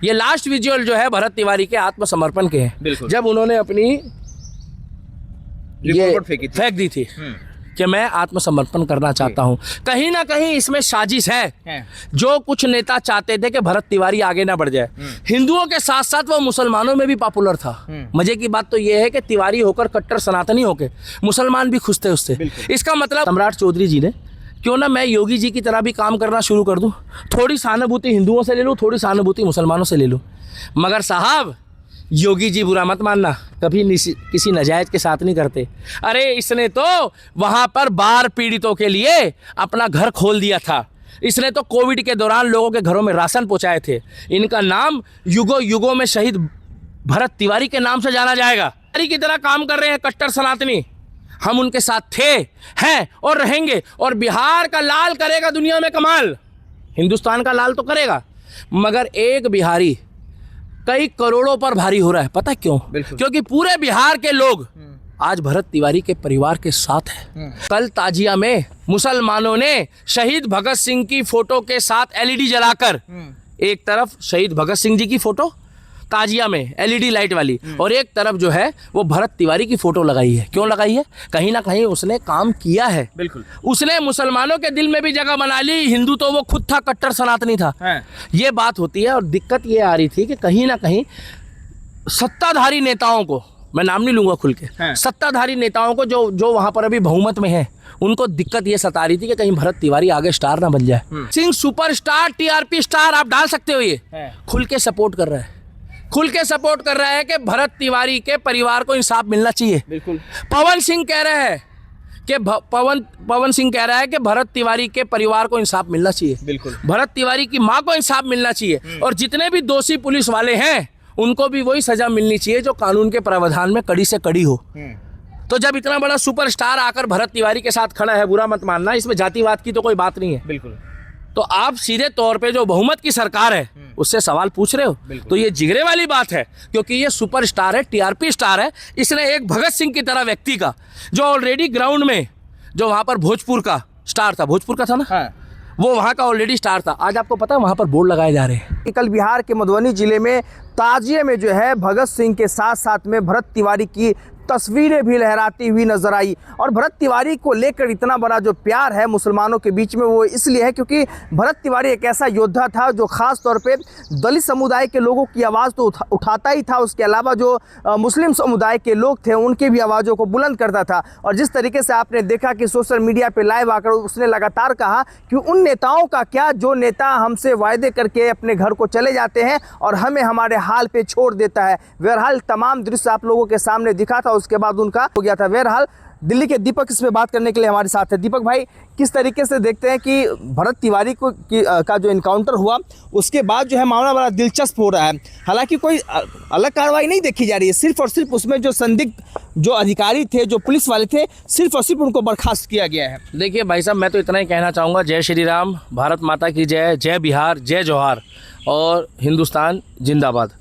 ये last visual जो है भरत तिवारी के आत्मसमर्पण के हैं, जब उन्होंने अपनी ये फेंक दी थी कि मैं आत्मसमर्पण करना चाहता हूं। कहीं ना कहीं इसमें साजिश है। जो कुछ नेता चाहते थे कि भरत तिवारी आगे ना बढ़ जाए, हिंदुओं के साथ साथ वो मुसलमानों में भी पॉपुलर था। मजे की बात तो ये है कि तिवारी होकर कट्टर सनातनी होकर मुसलमान भी खुश थे उससे। इसका मतलब सम्राट चौधरी जी ने क्यों ना मैं योगी जी की तरह भी काम करना शुरू कर दूं, थोड़ी सहानुभूति हिंदुओं से ले लूं, थोड़ी सहानुभूति मुसलमानों से ले लूं। मगर साहब योगी जी बुरा मत मानना, कभी किसी नाजायज के साथ नहीं करते। अरे इसने तो वहां पर बाढ़ पीड़ितों के लिए अपना घर खोल दिया था। इसने तो कोविड के दौरान लोगों के घरों में राशन पहुंचाए थे। इनका नाम युगों युगों में शहीद भरत तिवारी के नाम से जाना जाएगा। तिवारी की तरह काम कर रहे हैं कट्टर सनातनी, हम उनके साथ थे, हैं और रहेंगे। और बिहार का लाल करेगा दुनिया में कमाल, हिंदुस्तान का लाल तो करेगा, मगर एक बिहारी कई करोड़ों पर भारी हो रहा है। पता क्यों? क्योंकि पूरे बिहार के लोग आज भरत तिवारी के परिवार के साथ हैं। कल ताजिया में मुसलमानों ने शहीद भगत सिंह की फोटो के साथ एलईडी जलाकर, एक तरफ शहीद भगत सिंह जी की फोटो ताजिया में एलईडी लाइट वाली, और एक तरफ जो है वो भरत तिवारी की फोटो लगाई है। क्यों लगाई है? कहीं ना कहीं उसने काम किया है। बिल्कुल, उसने मुसलमानों के दिल में भी जगह बना ली। हिंदू तो वो खुद था, कट्टर सनातनी था। ये बात होती है। और दिक्कत ये आ रही थी कि कहीं ना कहीं सत्ताधारी नेताओं को, मैं नाम नहीं लूंगा खुल के, सत्ताधारी नेताओं को जो वहां पर अभी बहुमत में है, उनको दिक्कत ये सता रही थी कि कहीं भरत तिवारी आगे स्टार ना बन जाए। सिंह सुपरस्टार, टीआरपी स्टार आप डाल सकते हो। ये खुल के सपोर्ट कर रहा है, खुल के सपोर्ट कर रहा है कि भरत तिवारी के परिवार को इंसाफ मिलना चाहिए। बिल्कुल। पवन सिंह कह रहे हैं कि पवन सिंह कह रहा है कि भरत तिवारी के परिवार को इंसाफ मिलना चाहिए। बिल्कुल। भरत तिवारी की मां को इंसाफ मिलना चाहिए। और जितने भी दोषी पुलिस वाले हैं उनको भी वही सजा मिलनी चाहिए जो कानून के प्रावधान में कड़ी से कड़ी हो। तो जब इतना बड़ा सुपरस्टार आकर भरत तिवारी के साथ खड़ा है, बुरा मत मानना, इसमें जातिवाद की तो कोई बात नहीं है। बिल्कुल। तो आप सीधे तौर पे जो बहुमत की सरकार है उससे सवाल पूछ रहे हो, तो ये जिगरे वाली बात है। क्योंकि ये सुपरस्टार है, टीआरपी स्टार है। इसने एक भगत सिंह की तरह व्यक्ति का, जो ऑलरेडी ग्राउंड में, जो वहां पर भोजपुर का स्टार था, भोजपुर का था ना, वो वहां का ऑलरेडी स्टार था। आज आपको पता है वहां पर बोर्ड लगाए जा रहे हैं। कल बिहार के मधुबनी जिले में ताजिए में जो है भगत सिंह के साथ साथ में भरत तिवारी की तस्वीरें भी लहराती हुई नजर आई। और भरत तिवारी को लेकर इतना बड़ा जो प्यार है मुसलमानों के बीच में, वो इसलिए है क्योंकि भरत तिवारी एक ऐसा योद्धा था जो खास तौर पे दलित समुदाय के लोगों की आवाज़ तो उठाता ही था, उसके अलावा जो मुस्लिम समुदाय के लोग थे उनके भी आवाज़ों को बुलंद करता था। और जिस तरीके से आपने देखा कि सोशल मीडिया पर लाइव आकर उसने लगातार कहा कि उन नेताओं का क्या जो नेता हमसे वायदे करके अपने घर को चले जाते हैं और हमें हमारे हाल पे छोड़ देता है। बहरहाल तमाम दृश्य आप लोगों के सामने दिखा था, उसके बाद उनका हो गया था। बहरहाल दिल्ली के दीपक इस पे बात करने के लिए हमारे साथ है। दीपक भाई, किस तरीके से देखते हैं कि भरत तिवारी को का जो इनकाउंटर हुआ उसके बाद जो है मामला बड़ा दिलचस्प हो रहा है। हालांकि कोई अलग कार्रवाई नहीं देखी जा रही है, सिर्फ और सिर्फ उसमें जो संदिग्ध जो अधिकारी थे, जो पुलिस वाले थे, सिर्फ और सिर्फ उनको बर्खास्त किया गया है। देखिए भाई साहब, मैं तो इतना ही कहना चाहूँगा, जय श्री राम, भारत माता की जय, जय बिहार, जय जौहार और हिंदुस्तान जिंदाबाद।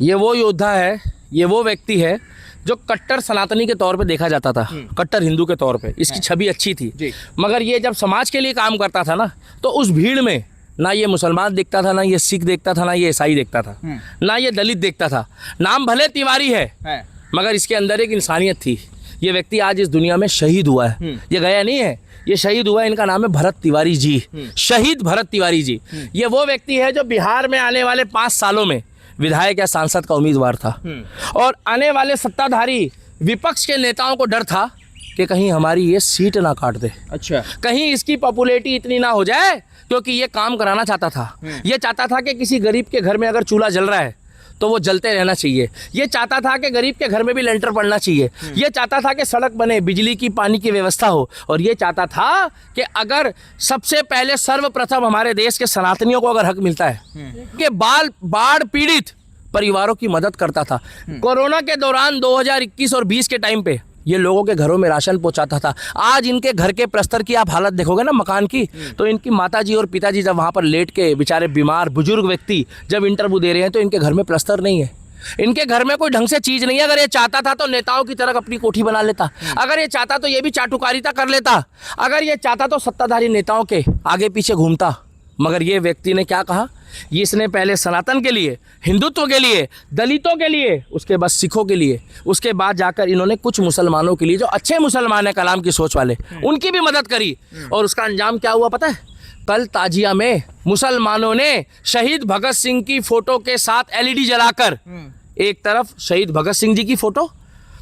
ये वो योद्धा है, ये वो व्यक्ति है जो कट्टर सनातनी के तौर पे देखा जाता था, कट्टर हिंदू के तौर पे इसकी छवि अच्छी थी। मगर ये जब समाज के लिए काम करता था ना, तो उस भीड़ में ना ये मुसलमान देखता था, ना ये सिख देखता था, ना ये ईसाई देखता था, ना ये दलित देखता था। नाम भले तिवारी है मगर इसके अंदर एक इंसानियत थी। ये व्यक्ति आज इस दुनिया में शहीद हुआ है, ये गया नहीं है, ये शहीद हुआ है। इनका नाम है भरत तिवारी जी, शहीद भरत तिवारी जी। ये वो व्यक्ति है जो बिहार में आने वाले 5 सालों में विधायक या सांसद का उम्मीदवार था। और आने वाले सत्ताधारी विपक्ष के नेताओं को डर था कि कहीं हमारी ये सीट ना काट दे। अच्छा, कहीं इसकी पॉपुलैरिटी इतनी ना हो जाए, क्योंकि ये काम कराना चाहता था। ये चाहता था कि किसी गरीब के घर में अगर चूल्हा जल रहा है तो वो जलते रहना चाहिए। ये चाहता था कि गरीब के घर में भी लेंटर पड़ना चाहिए। ये चाहता था कि सड़क बने, बिजली की, पानी की व्यवस्था हो। और ये चाहता था कि अगर सबसे पहले सर्वप्रथम हमारे देश के सनातनियों को अगर हक मिलता है कि बाढ़ पीड़ित परिवारों की मदद करता था। कोरोना के दौरान 2021 और 20 के टाइम पे ये लोगों के घरों में राशन पहुंचाता था। आज इनके घर के प्रस्तर की आप हालत देखोगे ना, मकान की, तो इनकी माताजी और पिताजी जब वहाँ पर लेट के बेचारे बीमार बुजुर्ग व्यक्ति जब इंटरव्यू दे रहे हैं तो इनके घर में प्रस्तर नहीं है, इनके घर में कोई ढंग से चीज़ नहीं है। अगर ये चाहता था तो नेताओं की तरह अपनी कोठी बना लेता, अगर ये चाहता तो ये भी चाटुकारिता कर लेता, अगर ये चाहता तो सत्ताधारी नेताओं के आगे पीछे घूमता, मगर ये व्यक्ति ने क्या कहा, इसने पहले सनातन के लिए, हिंदुत्व के लिए, दलितों के लिए, उसके बाद सिखों के लिए, उसके बाद जाकर इन्होंने कुछ मुसलमानों के लिए जो अच्छे मुसलमान हैं कलाम की सोच वाले, उनकी भी मदद करी। और उसका अंजाम क्या हुआ पता है? कल ताजिया में मुसलमानों ने शहीद भगत सिंह की फोटो के साथ एलईडी जलाकर, एक तरफ शहीद भगत सिंह जी की फोटो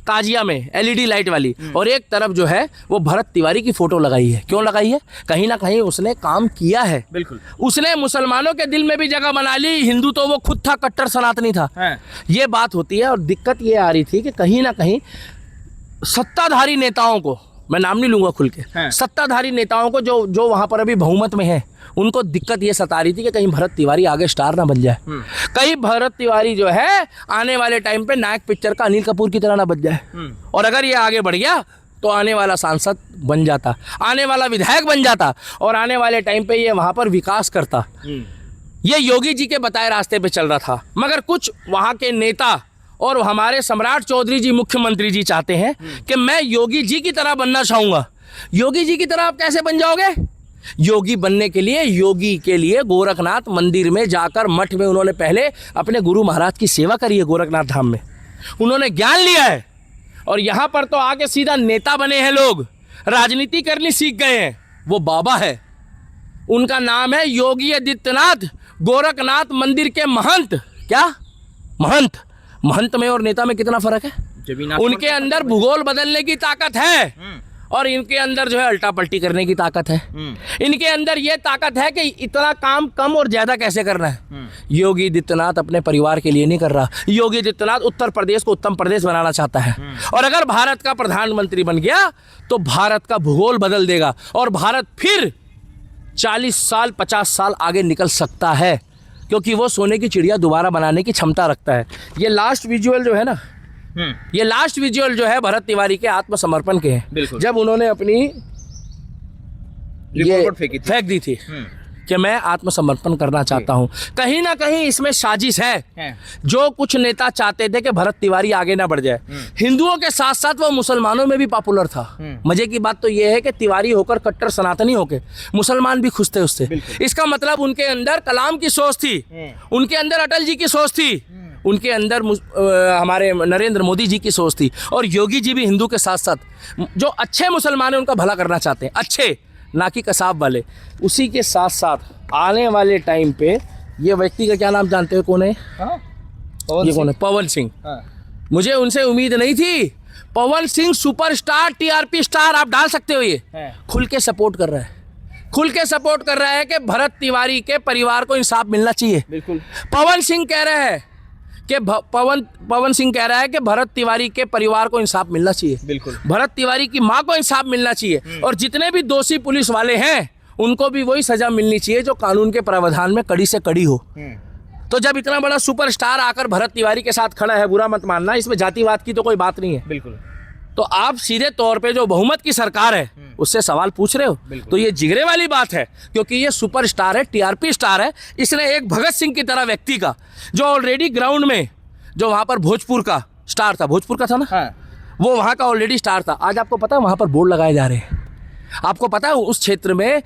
ताजिया में एलईडी लाइट वाली, और एक तरफ जो है वो भरत तिवारी की फोटो लगाई है। क्यों लगाई है? कहीं ना कहीं उसने काम किया है। बिल्कुल। उसने मुसलमानों के दिल में भी जगह बना ली। हिंदू तो वो खुद था, कट्टर सनातनी था। ये बात होती है। और दिक्कत ये आ रही थी कि कहीं ना कहीं सत्ताधारी नेताओं को, मैं नाम नहीं लूंगा खुल के, सत्ताधारी नेताओं को जो वहां पर अभी बहुमत में है, उनको दिक्कत ये सता रही थी कि कहीं भरत तिवारी आगे स्टार ना बन जाए, कहीं भरत तिवारी जो है आने वाले टाइम पे नायक पिक्चर का अनिल कपूर की तरह ना बन जाए। और अगर ये आगे बढ़ गया तो आने वाला सांसद बन जाता, आने वाला विधायक बन जाता, और आने वाले टाइम पे ये वहां पर विकास करता। ये योगी जी के बताए रास्ते पे चल रहा था। मगर कुछ वहां के नेता और हमारे सम्राट चौधरी जी, मुख्यमंत्री जी, चाहते हैं कि मैं योगी जी की तरह बनना चाहूंगा। योगी जी की तरह आप कैसे बन जाओगे? योगी बनने के लिए, योगी के लिए गोरखनाथ मंदिर में जाकर, मठ में उन्होंने पहले अपने गुरु महाराज की सेवा करी है। गोरखनाथ धाम में उन्होंने ज्ञान लिया है, और यहाँ पर तो आके सीधा नेता बने हैं लोग, राजनीति करनी सीख गए हैं। वो बाबा है, उनका नाम है योगी आदित्यनाथ, गोरखनाथ मंदिर के महंत। क्या महंत? महंत में और नेता में कितना फर्क है? उनके अंदर भूगोल बदलने की ताकत है, और इनके अंदर जो है अल्टा पल्टी करने की ताकत है। इनके अंदर ये ताकत है कि इतना काम कम और ज्यादा कैसे करना है। योगी आदित्यनाथ अपने परिवार के लिए नहीं कर रहा। योगी आदित्यनाथ उत्तर प्रदेश को उत्तम प्रदेश बनाना चाहता है, और अगर भारत का प्रधानमंत्री बन गया तो भारत का भूगोल बदल देगा, और भारत फिर 40 साल 50 साल आगे निकल सकता है, क्योंकि वो सोने की चिड़िया दोबारा बनाने की क्षमता रखता है। ये लास्ट विजुअल जो है ना, ये लास्ट विजुअल जो है भरत तिवारी के आत्मसमर्पण के हैं, जब उन्होंने अपनी ये फेंक दी थी कि मैं आत्मसमर्पण करना चाहता हूं। कहीं ना कहीं इसमें साजिश है। जो कुछ नेता चाहते थे कि भरत तिवारी आगे ना बढ़ जाए, हिंदुओं के साथ साथ वो मुसलमानों में भी पॉपुलर था। मजे की बात तो ये है कि तिवारी होकर, कट्टर सनातनी होकर, मुसलमान भी खुश थे उससे। इसका मतलब उनके अंदर कलाम की सोच थी, उनके अंदर अटल जी की सोच थी, उनके अंदर हमारे नरेंद्र मोदी जी की सोच थी, और योगी जी भी हिंदू के साथ साथ जो अच्छे मुसलमान हैं उनका भला करना चाहते हैं, अच्छे, ना कि कसाब वाले। उसी के साथ साथ आने वाले टाइम पे ये व्यक्ति का क्या नाम जानते हो कौन है? ये कौन है? पवन सिंह। मुझे उनसे उम्मीद नहीं थी। Pawan Singh superstar, TRP star आप डाल सकते हो। ये खुल के सपोर्ट कर रहा है, खुल के सपोर्ट कर रहा है कि भरत तिवारी के परिवार को इंसाफ मिलना चाहिए। बिल्कुल। पवन सिंह कह रहे हैं कि पवन सिंह कह रहा है कि भरत तिवारी के परिवार को इंसाफ मिलना चाहिए। बिल्कुल। भरत तिवारी की मां को इंसाफ मिलना चाहिए, और जितने भी दोषी पुलिस वाले हैं उनको भी वही सजा मिलनी चाहिए जो कानून के प्रावधान में कड़ी से कड़ी हो। तो जब इतना बड़ा सुपरस्टार आकर भरत तिवारी के साथ खड़ा है, बुरा मत मानना, इसमें जातिवाद की तो कोई बात नहीं है। बिल्कुल। तो आप सीधे तौर पे जो बहुमत की सरकार है उससे सवाल पूछ रहे हो, तो ये जिगरे वाली बात है, क्योंकि ये सुपरस्टार है, टीआरपी स्टार है। इसने एक भगत सिंह की तरह व्यक्ति का, जो ऑलरेडी ग्राउंड में, जो वहां पर भोजपुर का स्टार था, भोजपुर का था ना, वो वहां का ऑलरेडी स्टार था। आज आपको पता है वहां पर बोर्ड लगाए जा रहे हैं। आपको पता है उस क्षेत्र में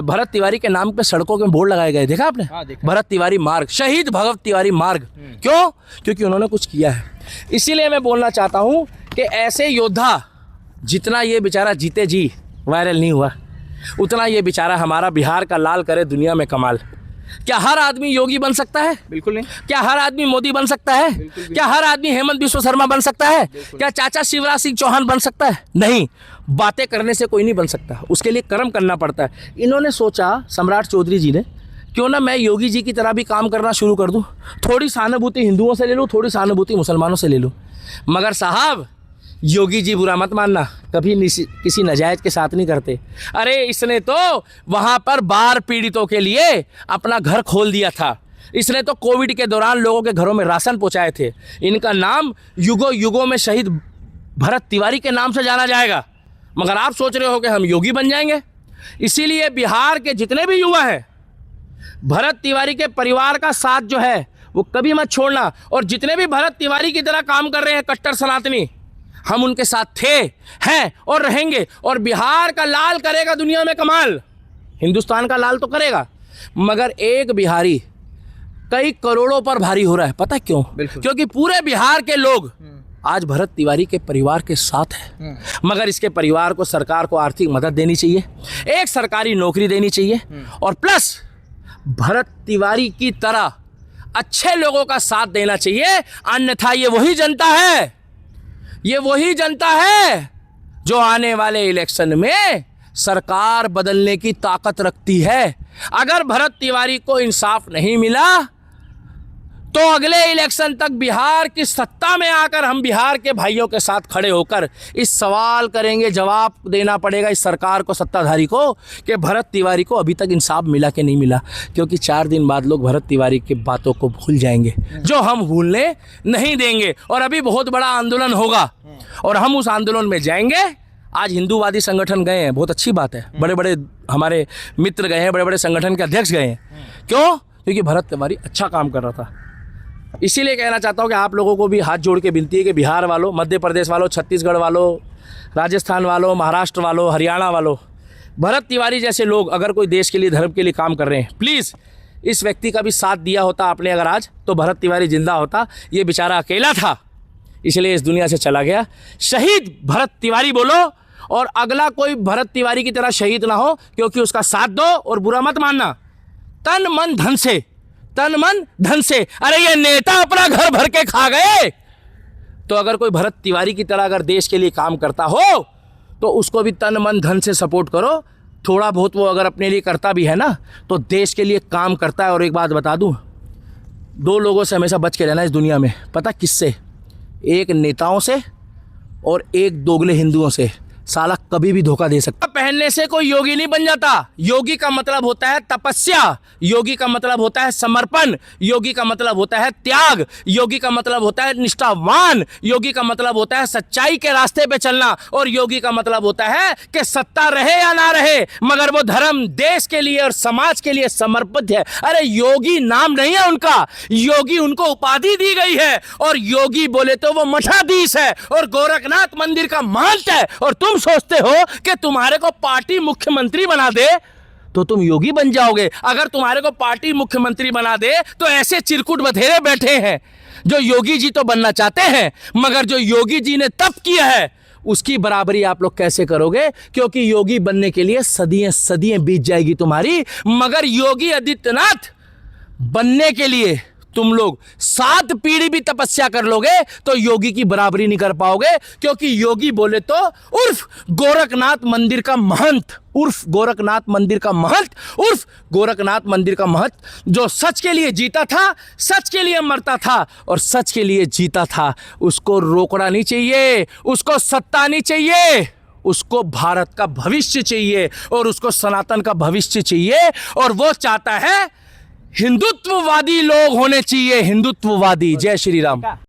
भरत तिवारी के नाम पे सड़कों में बोर्ड लगाए गए, देखा आपने? भरत तिवारी मार्ग, शहीद भगत तिवारी मार्ग। क्यों? क्योंकि उन्होंने कुछ किया है। इसीलिए मैं बोलना चाहता हूं कि ऐसे योद्धा, जितना ये बेचारा जीते जी वायरल नहीं हुआ, उतना ये बेचारा हमारा बिहार का लाल करे दुनिया में कमाल। क्या हर आदमी योगी बन सकता है? बिल्कुल नहीं। क्या हर आदमी मोदी बन सकता है? क्या हर आदमी हेमंत बिश्व शर्मा बन सकता है? क्या चाचा शिवराज सिंह चौहान बन सकता है? नहीं। बातें करने से कोई नहीं बन सकता, उसके लिए कर्म करना पड़ता है। इन्होंने सोचा, सम्राट चौधरी जी ने, क्यों ना मैं योगी जी की तरह भी काम करना शुरू कर दूं, थोड़ी सहानुभूति हिंदुओं से ले लूं, थोड़ी सहानुभूति मुसलमानों से ले लूं। मगर साहब, योगी जी बुरा मत मानना, कभी किसी नाजायज के साथ नहीं करते। अरे इसने तो वहां पर बाढ़ पीड़ितों के लिए अपना घर खोल दिया था। इसने तो कोविड के दौरान लोगों के घरों में राशन पहुंचाए थे। इनका नाम युगों युगों में शहीद भरत तिवारी के नाम से जाना जाएगा। मगर आप सोच रहे हो कि हम योगी बन जाएंगे। इसीलिए बिहार के जितने भी युवा हैं, भरत तिवारी के परिवार का साथ जो है वो कभी मत छोड़ना। और जितने भी भरत तिवारी की तरह काम कर रहे हैं कट्टर सनातनी, हम उनके साथ थे, हैं और रहेंगे। और बिहार का लाल करेगा दुनिया में कमाल, हिंदुस्तान का लाल तो करेगा। मगर एक बिहारी कई करोड़ों पर भारी हो रहा है। पता है क्यों? क्योंकि पूरे बिहार के लोग आज भरत तिवारी के परिवार के साथ है। मगर इसके परिवार को, सरकार को आर्थिक मदद देनी चाहिए, एक सरकारी नौकरी देनी चाहिए और प्लस भरत तिवारी की तरह अच्छे लोगों का साथ देना चाहिए। अन्यथा ये वही जनता है जो आने वाले इलेक्शन में सरकार बदलने की ताकत रखती है। अगर भरत तिवारी को इंसाफ नहीं मिला तो अगले इलेक्शन तक बिहार की सत्ता में आकर हम बिहार के भाइयों के साथ खड़े होकर इस सवाल करेंगे, जवाब देना पड़ेगा इस सरकार को, सत्ताधारी को, कि भरत तिवारी को अभी तक इंसाफ मिला कि नहीं मिला। क्योंकि 4 दिन बाद लोग भरत तिवारी की बातों को भूल जाएंगे, जो हम भूलने नहीं देंगे। और अभी बहुत बड़ा आंदोलन होगा और हम उस आंदोलन में जाएंगे। आज हिंदूवादी संगठन गए हैं, बहुत अच्छी बात है, बड़े बड़े हमारे मित्र गए हैं, बड़े बड़े संगठन के अध्यक्ष गए हैं। क्यों? क्योंकि भरत तिवारी अच्छा काम कर रहा था। इसीलिए कहना चाहता हूँ कि आप लोगों को भी हाथ जोड़ के विनती है कि बिहार वालों, मध्य प्रदेश वालों, छत्तीसगढ़ वालों, राजस्थान वालों, महाराष्ट्र वालों, हरियाणा वालों, भरत तिवारी जैसे लोग अगर कोई देश के लिए, धर्म के लिए काम कर रहे हैं, प्लीज़ इस व्यक्ति का भी साथ दिया होता आपने अगर आज, तो भरत तिवारी जिंदा होता। ये बेचारा अकेला था, इसलिए इस दुनिया से चला गया। शहीद भरत तिवारी बोलो और अगला कोई भरत तिवारी की तरह शहीद ना हो, क्योंकि उसका साथ दो और बुरा मत मानना। तन मन धन से। अरे ये नेता अपना घर भर के खा गए, तो अगर कोई भरत तिवारी की तरह अगर देश के लिए काम करता हो तो उसको भी तन मन धन से सपोर्ट करो। थोड़ा बहुत वो अगर अपने लिए करता भी है ना, तो देश के लिए काम करता है। और एक बात बता दूं, 2 लोगों से हमेशा बच के रहना इस दुनिया में। पता किससे? एक नेताओं से और एक दोगले हिंदुओं से। साला कभी भी धोखा दे सकता। पहनने से कोई योगी नहीं बन जाता। योगी का मतलब होता है तपस्या, योगी का मतलब होता है समर्पण, योगी का मतलब होता है त्याग, योगी का मतलब होता है निष्ठावान, योगी का मतलब होता है सच्चाई के रास्ते पे चलना, और योगी का मतलब होता है कि सत्ता रहे या ना रहे मगर वो धर्म, देश के लिए और समाज के लिए समर्पित है। अरे योगी नाम नहीं है उनका, योगी उनको उपाधि दी गई है, और योगी बोले तो वो मठाधीश है और गोरखनाथ मंदिर का महंत है। और तुम सोचते हो कि तुम्हारे को पार्टी मुख्यमंत्री बना दे तो तुम योगी बन जाओगे। अगर तुम्हारे को पार्टी मुख्यमंत्री बना दे तो ऐसे चिरकुट बथेरे बैठे हैं जो योगी जी तो बनना चाहते हैं, मगर जो योगी जी ने तप किया है उसकी बराबरी आप लोग कैसे करोगे? क्योंकि योगी बनने के लिए सदियां बीत जाएगी तुम्हारी, मगर योगी आदित्यनाथ बनने के लिए तुम लोग 7 पीढ़ी भी तपस्या कर लोगे तो योगी की बराबरी नहीं कर पाओगे। क्योंकि योगी बोले तो उर्फ गोरखनाथ मंदिर का महंत, जो सच के लिए जीता था, सच के लिए मरता था और सच के लिए जीता था। उसको रोकना नहीं चाहिए, उसको सत्ता नहीं चाहिए, उसको भारत का भविष्य चाहिए और उसको सनातन का भविष्य चाहिए। और वो चाहता है हिंदुत्ववादी लोग होने चाहिए, हिंदुत्ववादी। जय श्री राम।